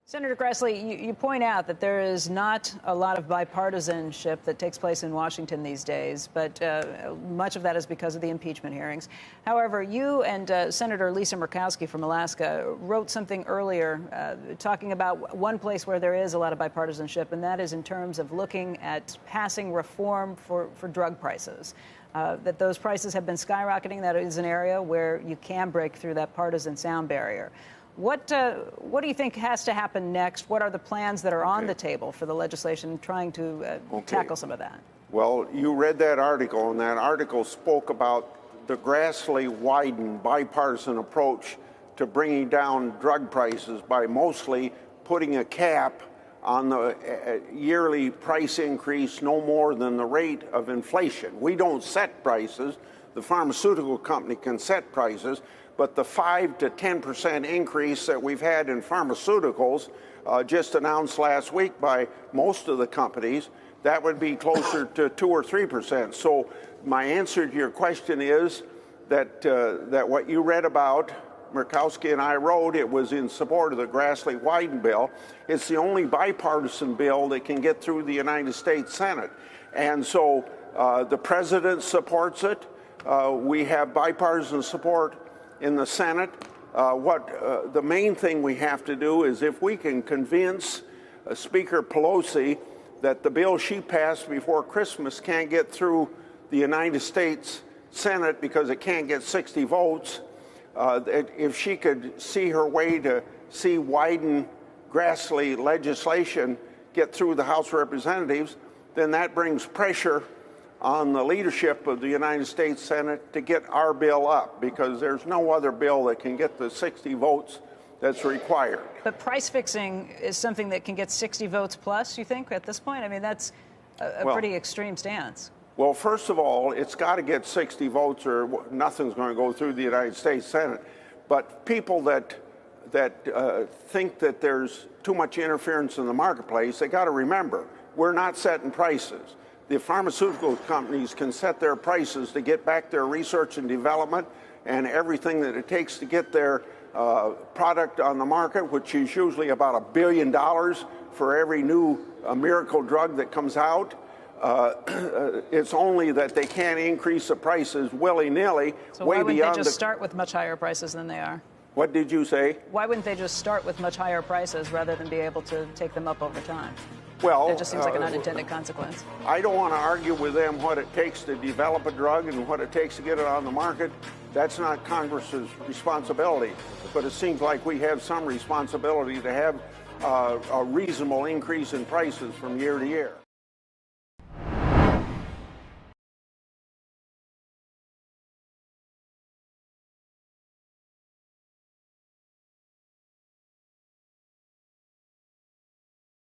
Senator Grassley, you point out that there is not a lot of bipartisanship that takes place in Washington these days, but much of that is because of the impeachment hearings. However, you and Senator Lisa Murkowski from Alaska wrote something earlier talking about one place where there is a lot of bipartisanship, and that is in terms of looking at passing reform for drug prices. That those prices have been skyrocketing. That is an area where you can break through that partisan sound barrier. What do you think has to happen next? What are the plans that are on the table for the legislation trying to tackle some of that? Well, you read that article, and that article spoke about the Grassley-Wyden bipartisan approach to bringing down drug prices by mostly putting a cap on the yearly price increase no more than the rate of inflation. We don't set prices. The pharmaceutical company can set prices, but the 5 to 10% increase that we've had in pharmaceuticals, just announced last week by most of the companies, that would be closer to 2 or 3%. So my answer to your question is that what you read about, Murkowski and I wrote, it was in support of the Grassley-Wyden bill. It's the only bipartisan bill that can get through the United States Senate. And so the president supports it. We have bipartisan support in the Senate. The main thing we have to do is if we can convince Speaker Pelosi that the bill she passed before Christmas can't get through the United States Senate because it can't get 60 votes, if she could see her way to see Wyden-Grassley legislation get through the House of Representatives, then that brings pressure on the leadership of the United States Senate to get our bill up, because there's no other bill that can get the 60 votes that's required. But price fixing is something that can get 60 votes plus, you think, at this point? I mean, that's a pretty extreme stance. Well, first of all, it's got to get 60 votes or nothing's going to go through the United States Senate. But people that think that there's too much interference in the marketplace, they got to remember, we're not setting prices. The pharmaceutical companies can set their prices to get back their research and development and everything that it takes to get their product on the market, which is usually about $1 billion for every new miracle drug that comes out. It's only that they can't increase the prices willy-nilly. So why wouldn't they just start with much higher prices than they are? What did you say? Why wouldn't they just start with much higher prices rather than be able to take them up over time? Well, that just seems like an unintended consequence. I don't want to argue with them what it takes to develop a drug and what it takes to get it on the market. That's not Congress's responsibility. But it seems like we have some responsibility to have a reasonable increase in prices from year to year.